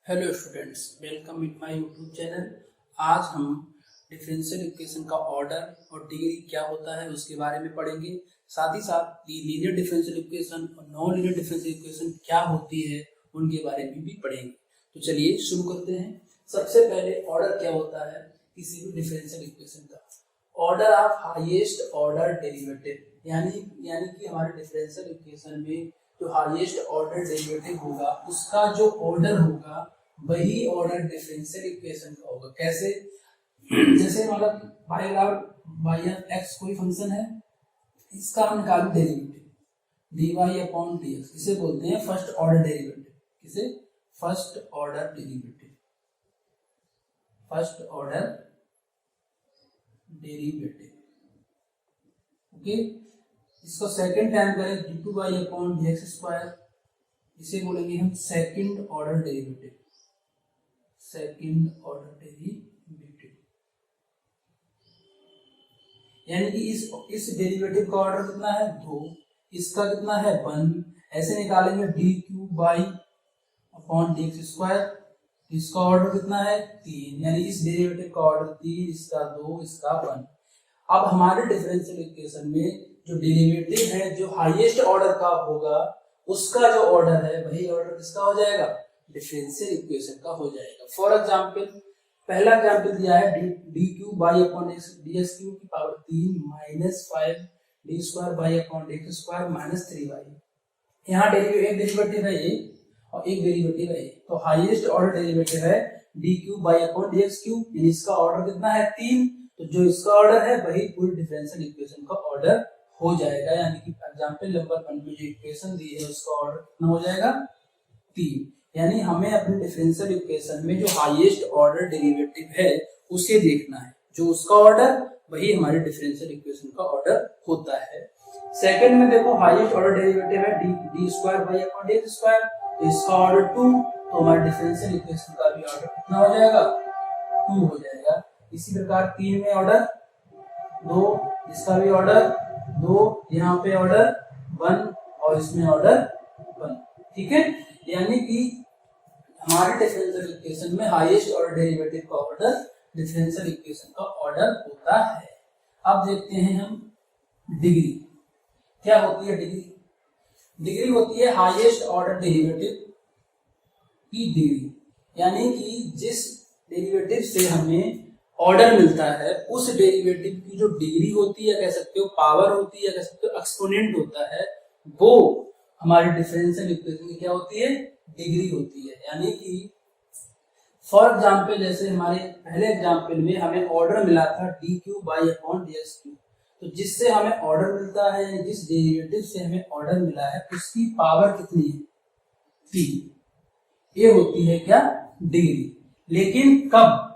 Hello students, welcome in my YouTube channel. आज हम differential equation का ऑर्डर और डिग्री क्या होता है उसके बारे में पढ़ेंगे। साथ ही साथ लीनियर डिफरेंशियल इक्वेशन और नॉन लीनियर डिफरेंशियल इक्वेशन क्या होती है उनके बारे में भी पढ़ेंगे। तो चलिए शुरू करते हैं। सबसे पहले ऑर्डर क्या होता है किसी भी डिफरेंशियल इक्वेशन का। Order of highest order derivative, यानी कि हमारे डिफरेंशियल इक्वेशन में जो हाईएस्ट ऑर्डर डेरिवेटिव होगा उसका जो ऑर्डर होगा वही ऑर्डर डिफरेंशियल इक्वेशन का होगा। कैसे? जैसे मतलब y x कोई फंक्शन है, इसका हम निकालें डेरिवेटिव dy/dx, इसे बोलते हैं फर्स्ट ऑर्डर डेरिवेटिव। किसे? First order derivative. First order derivative, okay. इसको सेकंड टाइम करें d2y/dx², इसे बोलेंगे हम second order derivative. Second order derivative यानी कि इस डेरिवेटिव का ऑर्डर कितना है? 2, इसका कितना है? 1। ऐसे निकालेंगे d3y/dx², इसका ऑर्डर कितना है? 3, यानी इस डेरिवेटिव का ऑर्डर 3, इसका 2, इसका 1। अब हमारे डिफरेंशियल इक्वेशन में जो डेरिवेटिव है जो हाईएस्ट ऑर्डर का होगा उसका जो ऑर्डर है वही ऑर्डर किसका हो जाएगा? डिफरेंशियल इक्वेशन का हो जाएगा। फॉर एग्जांपल, पहला एग्जांपल दिया है d3y/dx³ की पावर 3 -5 d2y/dx² -3y। यहाँ एक डेरिवेटिव है ये और एक डेरिवेटिव है ये, तो हाईएस्ट ऑर्डर डेरिवेटिव है d3y/dx³, यानी इसका ऑर्डर कितना है? 3। तो जो इसका ऑर्डर है वही पूरी डिफरेंशियल इक्वेशन का ऑर्डर हो जाएगा। यानी कि एग्जांपल नंबर 1 में जो इक्वेशन दी है उसका ऑर्डर कितना हो जाएगा? 3। यानी हमें अपने डिफरेंशियल इक्वेशन में जो हाईएस्ट ऑर्डर डेरिवेटिव है उसे देखना है, जो उसका ऑर्डर वही हमारे डिफरेंशियल इक्वेशन का ऑर्डर होता है। सेकंड में देखो, हाईएस्ट ऑर्डर डेरिवेटिव है d2y/dx², तो इसका ऑर्डर 2, तो हमारे डिफरेंशियल इक्वेशन का भी ऑर्डर कितना हो जाएगा? 2 हो जाएगा। इसी प्रकार 3 में ऑर्डर 2, इसका भी ऑर्डर 2, यहाँ पे ऑर्डर 1 और इसमें ऑर्डर 1। ठीक है, यानी कि हमारे डिफरेंशियल इक्वेशन में हाईएस्ट ऑर्डर डेरिवेटिव का ऑर्डर डिफरेंशियल इक्वेशन का ऑर्डर होता है। अब देखते हैं हम डिग्री। क्या होती है डिग्री? डिग्री होती है हाईएस्ट ऑर्डर डेरिवेटिव की डिग्री, यानी कि जिस डेरिवेटिव से हमें ऑर्डर मिलता है उस डेरिवेटिव की जो डिग्री होती है, कह सकते हो पावर होती है, कह सकते हो एक्सपोनेंट होता है, वो हमारी डिफरेंशियल इक्वेशन की क्या होती है? डिग्री होती है। यानी कि फॉर एग्जांपल, जैसे हमारे पहले एग्जांपल में हमें ऑर्डर मिला था d3y/dx³, तो जिससे हमें ऑर्डर मिलता है, जिस डेरिवेटिव से हमें ऑर्डर मिला है उसकी पावर कितनी है? 3। ये होती है क्या? डिग्री। लेकिन कब?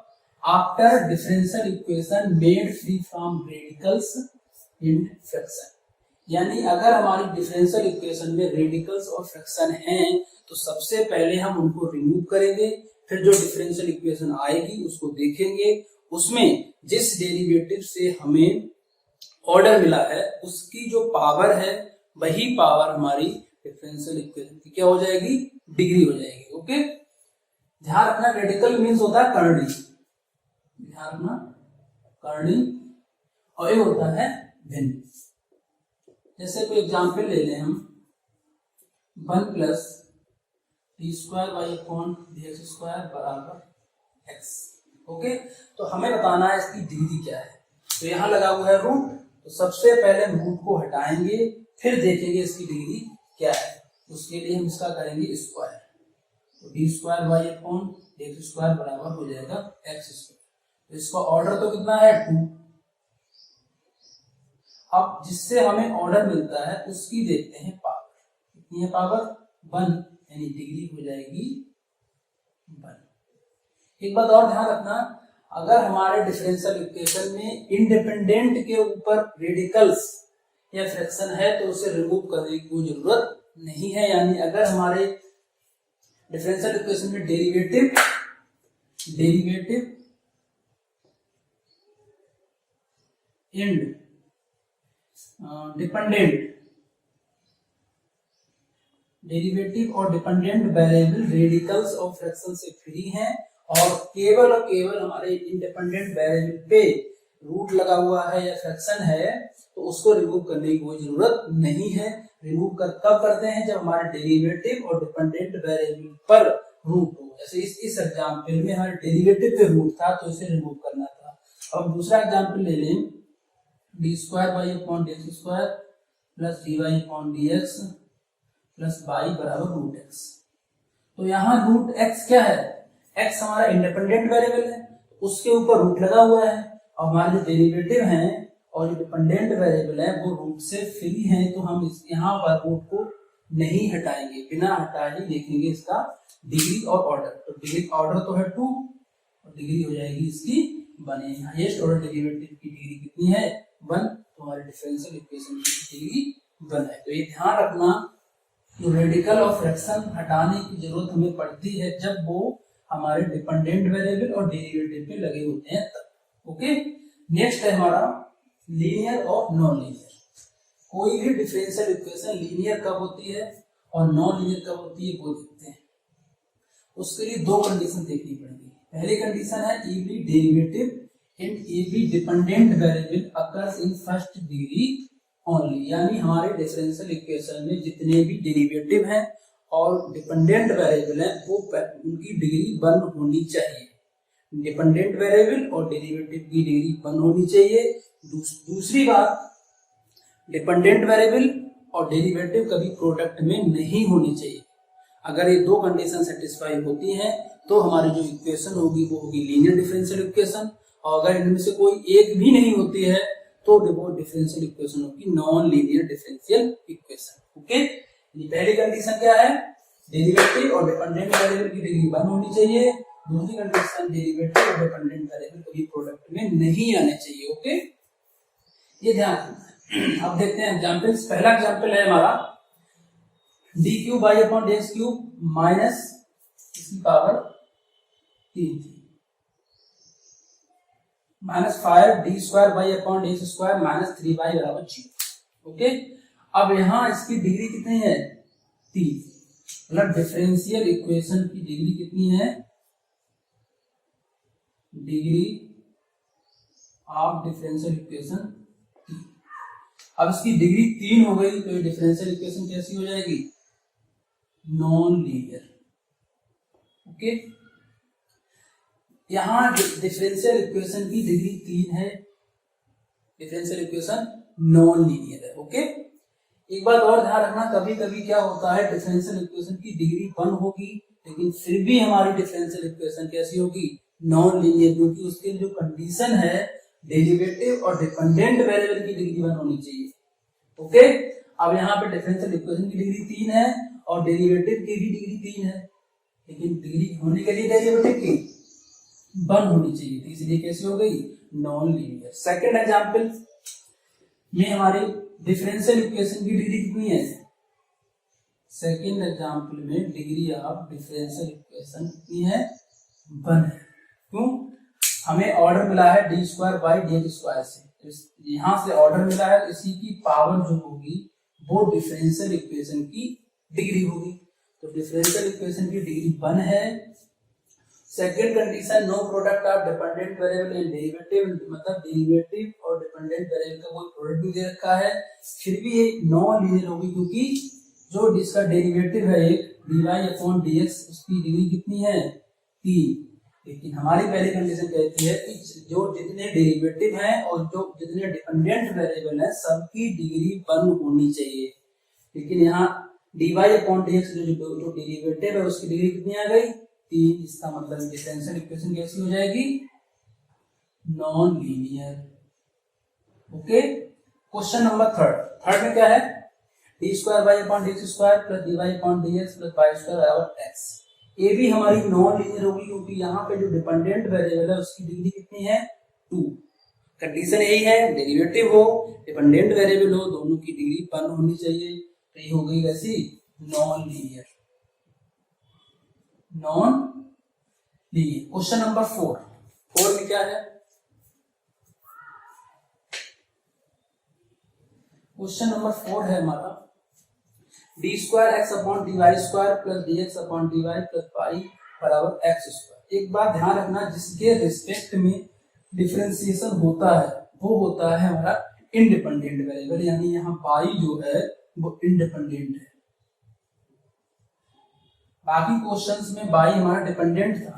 After differential equation made free from radicals and fraction, यानी अगर हमारी डिफरेंशियल इक्वेशन में रेडिकल्स और फ्रैक्शन हैं तो सबसे पहले हम उनको रिमूव करेंगे, फिर जो डिफरेंशियल इक्वेशन आएगी उसको देखेंगे, उसमें जिस डेरिवेटिव से हमें ऑर्डर मिला है उसकी जो पावर है वही पावर हमारी डिफरेंशियल इक्वेशन की क्या हो जाएगी? डिग्री हो जाएगी। ओके, ध्यान रखना, रेडिकल मीन्स होता है कर्णिक, ध्यान रखना, कर्णिक, और ये होता है भिन्न। जैसे कोई एग्जांपल ले लें हम, 1 + d2y/dx² = x। ओके, तो हमें बताना है इसकी डिग्री क्या है। तो यहाँ लगा हुआ है रूट, तो सबसे पहले हम रूट को हटाएंगे, फिर देखेंगे इसकी डिग्री क्या है। उसके लिए हम इसका करेंगे स्क्वायर, तो d2y/dx² बराबर हो जाएगा x²। तो इसका ऑर्डर तो कितना है? 2। अब जिससे हमें ऑर्डर मिलता है उसकी देखते हैं पावर कितनी है? पावर 1, यानी डिग्री हो जाएगी 1। एक बात और ध्यान रखना, अगर हमारे डिफरेंशियल इक्वेशन में इंडिपेंडेंट के ऊपर रेडिकल्स या फ्रैक्शन है तो उसे रिमूव करने की कोई जरूरत नहीं है। यानी अगर हमारे डिफरेंशियल इक्वेशन में डेरिवेटिव एंड डेरिवेटिव और dependent variable radicals of fraction से फ्री हैं और केवल हमारे इंडिपेंडेंट वेरिएबल पे रूट लगा हुआ है या फ्रैक्शन है तो उसको रिमूव करने की कोई जरूरत नहीं है। रिमूव कब करते हैं, जब हमारे डेरिवेटिव और डिपेंडेंट वेरिएबल पर रूट हो। जैसे इस एग्जांपल में हमारे डेरिवेटिव पे रूट था तो इसे रिमूव करना था। अब दूसरा एग्जांपल ले लें, d square y upon d x square plus d y upon d x plus y बराबर रूट एक्स। तो यहाँ रूट एक्स क्या है, एक्स हमारा इंडिपेंडेंट वेरिएबल है, उसके ऊपर रूट लगा हुआ है और हमारे जो डेरिवेटिव हैं और जो डिपेंडेंट वेरिएबल है वो रूट से फ्री हैं, तो हम यहाँ पर रूट को नहीं हटाएंगे, बिना हटाए ही देखेंगे इसका डिग्री और ऑर्डर। तो डिग्री ऑर्डर तो है 2 और डिग्री हो जाएगी इसकी 1। हाईएस्ट ऑर्डर डेरिवेटिव की डिग्री कितनी है, 1। तो हमारे डिफरेंशियल इक्वेशन की डिग्री 1 है। तो ये ध्यान रखना, तो रेडिकल और फ्रैक्शन हटाने की जरूरत हमें पड़ती है जब वो हमारे डिपेंडेंट वेरिएबल और डेरिवेटिव पे लगे होते हैं तब। ओके, नेक्स्ट है हमारा लीनियर और नॉन लीनियर। कोई भी डिफरेंशियल इक्वेशन लीनियर कब होती है और नॉन लीनियर कब होती है वो देखते हैं। उसके लिए 2 कंडीशन देखनी पड़ेगी। पहली कंडीशन है every derivative and every dependent variable occurs in first degree only, यानी हमारे डिफरेंशियल इक्वेशन में जितने भी डेरिवेटिव हैं और डिपेंडेंट वेरिएबल हैं वो उनकी डिग्री 1 होनी चाहिए। डिपेंडेंट वेरिएबल और डेरिवेटिव की डिग्री 1 होनी चाहिए। दूसरी बात, डिपेंडेंट वेरिएबल और डेरिवेटिव कभी प्रोडक्ट में नहीं होनी चाहिए। अगर ये 2 कंडीशन सेटिस्फाई होती हैं तो हमारी जो इक्वेशन होगी वो होगी लीनियर डिफरेंशियल इक्वेशन, और अगर इनमें से कोई एक भी नहीं होती है तो वो डिफरेंशियल इक्वेशन होगी non linear differential equation. Okay, पहली कंडीशन क्या है, डेरिवेटिव और डिपेंडेंट वेरिएबल की डिग्री 1 होनी चाहिए। दूसरी कंडीशन, डेरिवेटिव और डिपेंडेंट वेरिएबल कभी प्रोडक्ट में नहीं आने चाहिए। ओके, ये ध्यान रखना। अब देखते हैं एग्जांपल्स। पहला एग्जांपल है हमारा d cube y upon d x cube minus इसकी power 3 minus 5 d square y upon d x square minus 3y बराबर 0। ओके, अब यहां इसकी डिग्री कितनी है, 3। मतलब डिफरेंशियल इक्वेशन की डिग्री कितनी है, डिग्री ऑफ डिफरेंशियल इक्वेशन 3। अब इसकी डिग्री 3 हो गई तो ये डिफरेंशियल इक्वेशन कैसी हो जाएगी, नॉन लीनियर। ओके, यहां डिफरेंशियल इक्वेशन की डिग्री 3 है, डिफरेंशियल इक्वेशन नॉन लीनियर है। ओके, एक बात और ध्यान रखना, कभी कभी क्या होता है डिफरेंशियल इक्वेशन की डिग्री 1 होगी लेकिन फिर भी हमारी डिफरेंशियल इक्वेशन कैसी होगी, नॉन लीनियर, क्योंकि उसके जो कंडीशन है डेरिवेटिव और डिपेंडेंट वेरिएबल की डिग्री 1 होनी चाहिए। ओके, अब यहाँ पे डिफरेंशियल इक्वेशन की डिग्री 3 है और डेरिवेटिव की भी डिग्री 3 है, लेकिन डिग्री होने के लिए डेरिवेटिव की 1 होनी चाहिए, तो इसलिए कैसी हो गई, नॉन लीनियर। सेकेंड एग्जाम्पल में हमारी डिफरेंशियल इक्वेशन की डिग्री कितनी है, सेकेंड एग्जाम्पल में डिग्री ऑफ डिफरेंशियल इक्वेशन कितनी है, 1 है। क्यों, हमें ऑर्डर मिला है d square by D x square से, तो यहां से ऑर्डर मिला है, इसी की पावर जो होगी वो डिफरेंशियल इक्वेशन की डिग्री होगी। तो डिफरेंशियल इक्वेशन की डिग्री 1 है। Second condition, no product of dependent variable and derivative, मतलब डेरिवेटिव और डिपेंडेंट वेरिएबल का कोई प्रोडक्ट भी दे रखा है, फिर भी ये नॉन लीनियर होगी क्योंकि जो इसका डेरिवेटिव है एक dy अपॉन dx, उसकी डिग्री कितनी है, 3। लेकिन हमारी पहली कंडीशन कहती है कि जो जितने डेरिवेटिव हैं और जो जितने डिपेंडेंट वेरिएबल हैं सबकी डिग्री 1 होनी चाहिए। लेकिन यहाँ dy अपॉन dx जो डेरिवेटिव है उसकी डिग्री कितनी आ गई, 3। इसका मतलब डिफरेंशियल इक्वेशन कैसी हो जाएगी, non linear. Okay, question number third में क्या है, d square y upon d x square plus d y upon d x plus y square बराबर एक्स। ये भी हमारी नॉन लीनियर होगी क्योंकि यहाँ पे जो डिपेंडेंट वेरिएबल है उसकी डिग्री कितनी है, 2। कंडीशन यही है, डेरिवेटिव हो डिपेंडेंट वेरिएबल हो दोनों की डिग्री 1 होनी चाहिए, तो ये हो गई वैसी non linear, non linear. Question number 4 में क्या है, क्वेश्चन नंबर 4 है हमारा d square x upon d y square plus d x upon d y plus y बराबर एक्स स्क्वायर। एक बात ध्यान रखना, जिसके रिस्पेक्ट में डिफरेंशिएशन होता है वो होता है हमारा इंडिपेंडेंट वेरिएबल, यानी यहाँ पाई जो है वो इंडिपेंडेंट है। बाकी क्वेश्चंस में बाई हमारा डिपेंडेंट था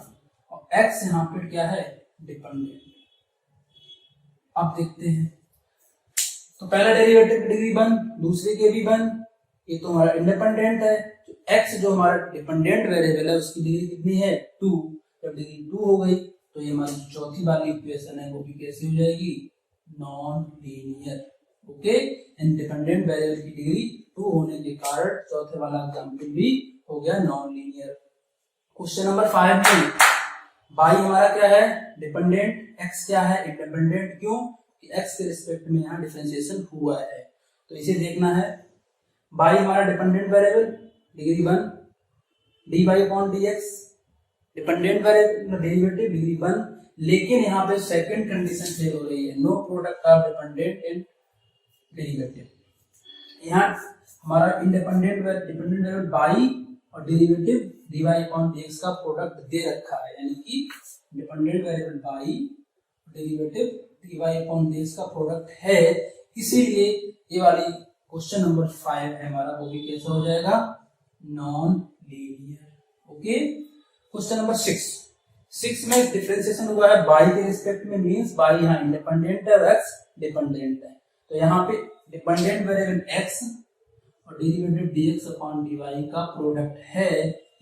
और एक्स यहाँ पे क्या है, डिपेंडेंट। अब देखते हैं, तो पहला डेरिवेटिव की डिग्री 1, दूसरे के भी 1, ये तो हमारा इंडिपेंडेंट है। तो एक्स जो हमारा डिपेंडेंट वेरिएबल है उसकी डिग्री कितनी है, 2। जब डिग्री 2 हो गई तो ये हमारी चौथी वाली इक्वेशन है वो भी कैसी हो जाएगी, non linear. Okay, independent variable की डिग्री 2 होने के कारण चौथे वाला एग्जांपल भी हो गया नॉन लीनियर। क्वेश्चन नंबर 5 में बाई हमारा क्या है, डिपेंडेंट, एक्स क्या है, इंडिपेंडेंट। क्यों कि एक्स के रिस्पेक्ट में यहाँ डिफरेंशिएशन हुआ है, तो इसे देखना है। बाई हमारा dependent variable degree 1, d y upon d x dependent variable derivative degree 1, लेकिन यहाँ पे सेकंड कंडीशन फेल हो रही है, no product of dependent and derivative. यहाँ हमारा इंडिपेंडेंट वेरिएबल बाई और derivative d y upon d x का प्रोडक्ट दे रखा है, यानी कि dependent variable y derivative d y upon d x का प्रोडक्ट है, इसीलिए ये वाली क्वेश्चन नंबर 5 है हमारा, वो भी कैसा हो जाएगा, non linear. Okay, question number 6 में डिफरेंशिएशन हुआ है बाई के रिस्पेक्ट में, मींस बाई यहाँ इंडिपेंडेंट है और एक्स डिपेंडेंट है, तो यहाँ पे डिपेंडेंट वेरिएबल एक्स और डेरिवेटिव dx अपॉन dy का प्रोडक्ट है,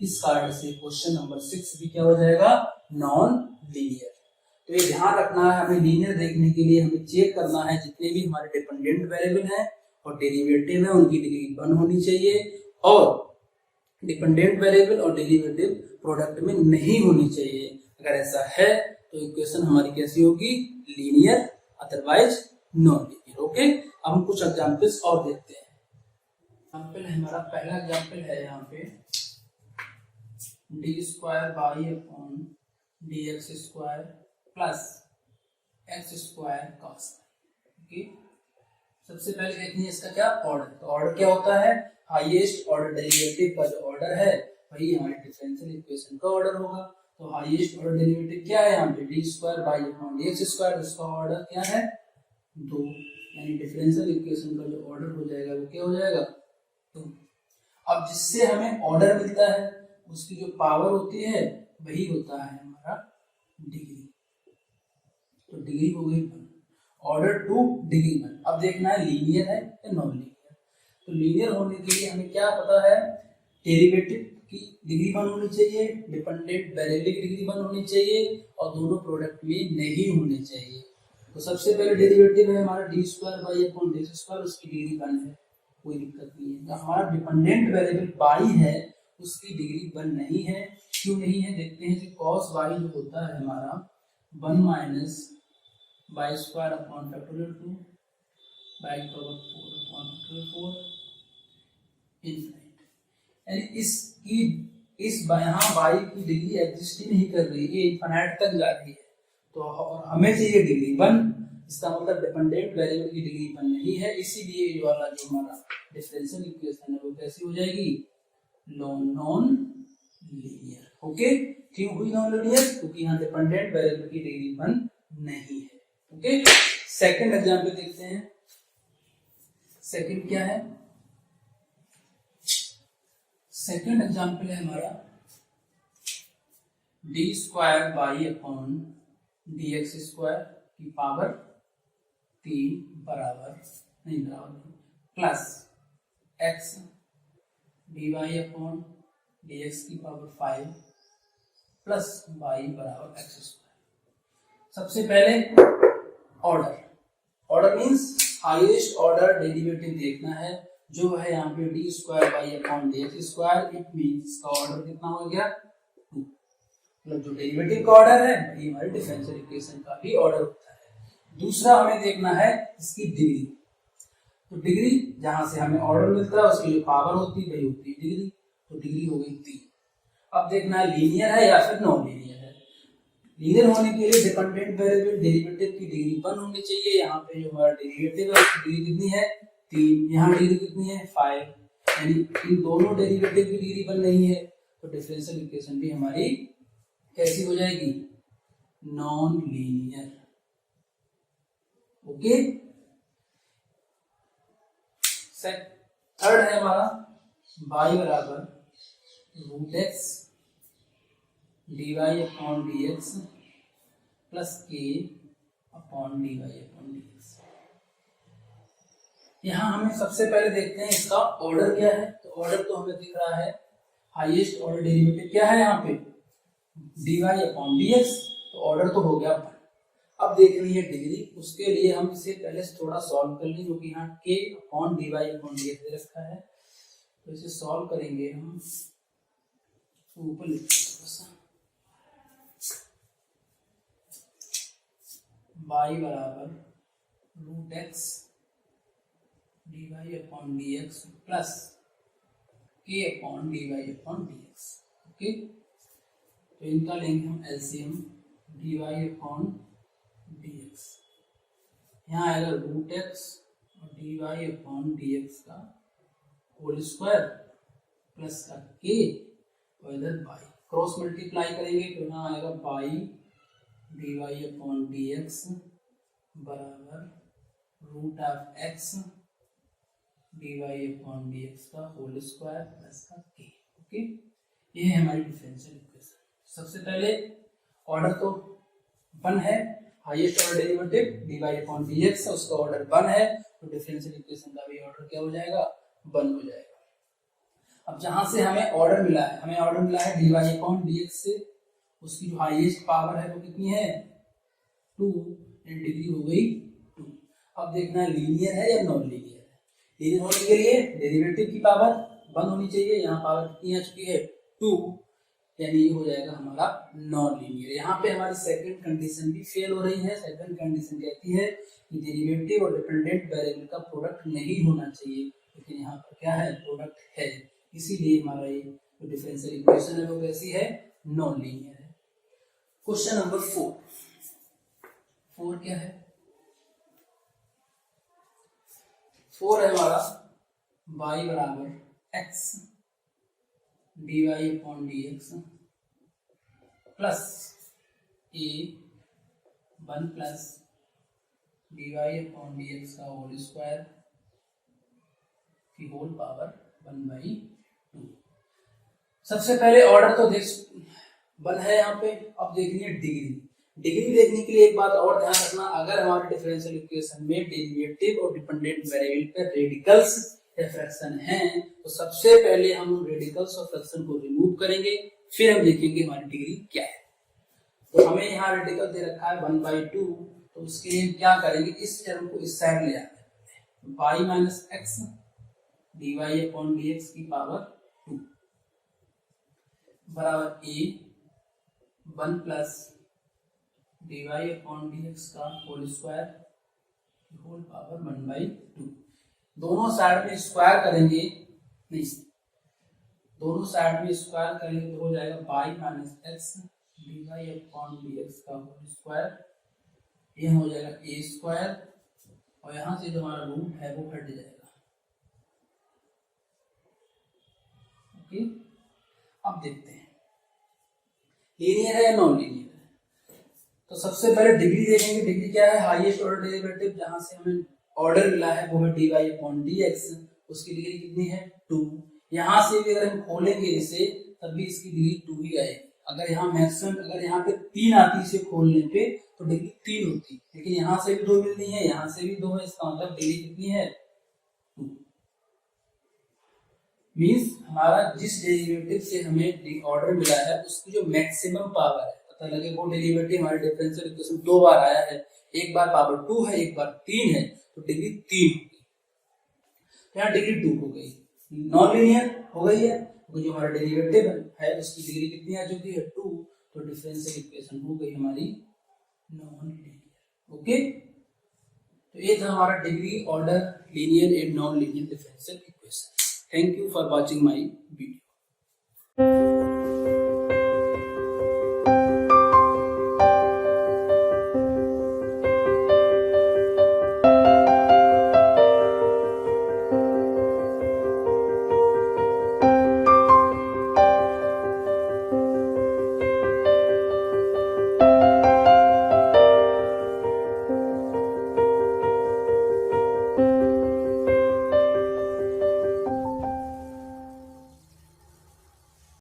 इस कारण से क्वेश्चन नंबर 6 भी क्या हो जाएगा, नॉन लीनियर। तो ये ध्यान रखना है, हमें लीनियर देखने के लिए हमें चेक करना है जितने भी हमारे डिपेंडेंट वेरिएबल हैं और डेरिवेटिव है उनकी डिग्री 1 होनी चाहिए, और डिपेंडेंट वेरिएबल और डेरिवेटिव प्रोडक्ट में नहीं होनी चाहिए। अगर ऐसा है तो इक्वेशन हमारी कैसी होगी, linear, otherwise non linear. Okay, अब हम कुछ एग्जांपल्स और देखते हैं। एग्जाम्पल है हमारा, पहला एग्जाम्पल है यहाँ पे d square y upon d x square plus x square cos. Okay, सबसे पहले देखते हैं इसका क्या ऑर्डर। तो ऑर्डर क्या होता है, हाईएस्ट ऑर्डर डेरिवेटिव का जो ऑर्डर है वही हमारे डिफरेंशियल इक्वेशन का ऑर्डर होगा। तो हाईएस्ट ऑर्डर डेरिवेटिव क्या है यहाँ पे, d square y upon d x square, उसका ऑर्डर क्या है, 2, यानी डिफरेंशियल इक्वेशन का जो ऑर्डर हो जाएगा वो क्या हो जाएगा, 2। अब जिससे हमें ऑर्डर मिलता है उसकी जो पावर होती है वही होता है हमारा डिग्री। तो डिग्री हो गई 1, ऑर्डर 2 डिग्री 1। अब देखना है लीनियर है या नॉन लीनियर। तो लीनियर होने के लिए हमें क्या पता है, डेरिवेटिव की डिग्री 1 होनी चाहिए, डिपेंडेंट वेरिएबल की डिग्री 1 होनी चाहिए और दोनों प्रोडक्ट में नहीं होने चाहिए। तो सबसे पहले डेरिवेटिव है हमारा d square y upon D square, उसकी डिग्री 1 है, कोई दिक्कत नहीं है। तो हमारा डिपेंडेंट वेरिएबल बाई है, उसकी डिग्री 1 नहीं है। क्यों नहीं है देखते हैं, कि cos y जो होता है हमारा 1 minus by square upon factorial 2 by power 4 upon factorial 4 infinite, यानी इस यहाँ बाई की डिग्री एग्जिस्ट ही नहीं कर रही, ये इनफिनिट तक जा रही है। तो हमें चाहिए डिग्री 1, इसका मतलब डिपेंडेंट वेरिएबल की डिग्री 1 नहीं है, इसीलिए ये वाला जो हमारा डिफरेंशियल इक्वेशन है वो कैसी हो जाएगी, नॉन लीनियर। ओके, क्यों हुई नॉन लीनियर, क्योंकि यहाँ डिपेंडेंट वेरिएबल की डिग्री 1 नहीं है। ओके, सेकंड एग्जांपल देखते हैं। सेकंड क्या है, सेकंड एग्जांपल है हमारा d square y upon d x square की पावर 3 बराबर नहीं plus x d y upon d x की पावर 5 प्लस वाई बराबर एक्स स्क्वायर। सबसे पहले order means highest order derivative देखना है, जो है यहाँ पे d square y upon d x square, it means इसका ऑर्डर कितना हो गया, 2। मतलब जो डेरिवेटिव का ऑर्डर है ये हमारे डिफरेंशियल इक्वेशन का भी ऑर्डर होता है। दूसरा हमें देखना है इसकी डिग्री। तो डिग्री जहां से हमें ऑर्डर मिलता है उसकी जो पावर होती है वही होती है डिग्री, तो डिग्री हो गई 3। अब देखना है लीनियर है या फिर नॉन लीनियर है। लीनियर होने के लिए डिपेंडेंट वेरिएबल डेरिवेटिव की डिग्री 1 होनी चाहिए। यहाँ पे जो हमारा डेरिवेटिव है उसकी डिग्री कितनी है, 3, यहाँ डिग्री कितनी है, 5, यानी इन दोनों डेरिवेटिव की डिग्री बन रही है, तो डिफरेंशियल इक्वेशन भी हमारी कैसी हो जाएगी, नॉन लीनियर। ओके, थर्ड है हमारा y बराबर root x d y upon d x plus k upon d y upon d x. यहाँ हमें सबसे पहले देखते हैं इसका ऑर्डर क्या है। तो ऑर्डर तो हमें दिख रहा है, हाईएस्ट ऑर्डर डेरिवेटिव क्या है यहाँ पे, d y upon d x, तो ऑर्डर तो हो गया। अब देखनी है डिग्री, उसके लिए हम इसे पहले से थोड़ा सॉल्व कर लें, क्योंकि यहाँ k upon d y upon d x दे रखा है, तो इसे सॉल्व करेंगे हम। ऊपर लिखते y बराबर root x d y upon d x plus k upon d y upon d x. Okay, तो इनका लेंगे हम LCM, d y upon d x, यहाँ आएगा रूट एक्स और d y upon d x का होल स्क्वायर प्लस का k और इधर बाई, क्रॉस मल्टीप्लाई करेंगे तो यहाँ आएगा y d y upon d x बराबर root of x d y upon d x का होल स्क्वायर प्लस का के। ओके, ये है हमारी डिफरेंशियल इक्वेशन। सबसे पहले ऑर्डर तो 1 है, highest order derivative d y upon d x, उसका ऑर्डर 1 है, तो डिफरेंशियल इक्वेशन का भी ऑर्डर क्या हो जाएगा, 1 हो जाएगा। अब जहां से हमें ऑर्डर मिला है, हमें ऑर्डर मिला है d y upon d x से, उसकी जो हाईएस्ट पावर है वो कितनी है, 2, डिग्री हो गई 2। अब देखना है लीनियर है या नॉन लीनियर है। लीनियर होने के लिए डेरिवेटिव की पावर 1 होनी चाहिए, यहाँ पावर कितनी आ चुकी है, 2, यानी ये हो जाएगा हमारा नॉन लीनियर। यहाँ पे हमारी सेकंड कंडीशन भी फेल हो रही है। सेकंड कंडीशन कहती है कि डेरिवेटिव और डिपेंडेंट वेरिएबल का प्रोडक्ट नहीं होना चाहिए, लेकिन यहाँ पर क्या है, प्रोडक्ट है, इसीलिए हमारा ये जो डिफरेंशियल इक्वेशन है वो कैसी है, नॉन लीनियर है। क्वेश्चन नंबर 4 क्या है, 4 है हमारा y बराबर x d y upon d x plus a 1 plus d y upon d x का होल स्क्वायर की होल पावर 1/2। सबसे पहले ऑर्डर तो देख 1 है यहाँ पे। अब देखनी है डिग्री। डिग्री देखने के लिए एक बात और ध्यान रखना, अगर हमारे डिफरेंशियल इक्वेशन में डेरिवेटिव और डिपेंडेंट वेरिएबल पर रेडिकल्स या फ्रैक्शन है, तो सबसे पहले हम रेडिकल्स और फ्रैक्शन को रिमूव करेंगे, फिर हम देखेंगे हमारी डिग्री क्या है। तो हमें यहाँ रेडिकल दे रखा है 1/2, तो उसके लिए क्या करेंगे, इस टर्म को इस साइड ले आते हैं, y minus x d y upon d x की पावर 2 बराबर a 1 plus d y upon d x का होल स्क्वायर होल पावर 1/2। दोनों साइड में स्क्वायर करेंगे, नहीं दोनों साइड में स्क्वायर करेंगे तो हो जाएगा y minus x d y upon d x का होल स्क्वायर, ये हो जाएगा a स्क्वायर, और यहाँ से जो हमारा रूट है वो हट जाएगा। ओके, अब देखते हैं लीनियर है या नॉन लीनियर है। तो सबसे पहले डिग्री देखेंगे। डिग्री क्या है, हाईएस्ट ऑर्डर डेरिवेटिव, जहां से हमें ऑर्डर मिला है वो है d y upon d x, उसकी डिग्री कितनी है 2। यहाँ से भी अगर हम खोलेंगे इसे तब भी इसकी डिग्री 2 ही आएगी। अगर यहाँ मैक्सिमम अगर यहाँ पे 3 आती इसे खोलने पे तो डिग्री 3 होती, लेकिन यहाँ से भी 2 मिलनी है, यहाँ से भी 2 है, इसका मतलब डिग्री कितनी है 2। मीन्स हमारा जिस डेरिवेटिव से हमें ऑर्डर मिला है उसकी जो मैक्सिमम पावर है, पता लगे वो डेरिवेटिव हमारे डिफरेंशियल इक्वेशन 2 बार आया है, एक बार पावर 2 है, एक बार 3 है, तो डिग्री 3 होगी। यहाँ डिग्री 2 हो गई, नॉन लीनियर हो गई है, तो जो हमारा डेरिवेटिव है उसकी डिग्री कितनी आ चुकी है 2, तो डिफरेंशियल इक्वेशन हो गई हमारी नॉन लीनियर। ओके, तो ये था हमारा degree, order, linear and non linear differential equation. Thank you for watching my video.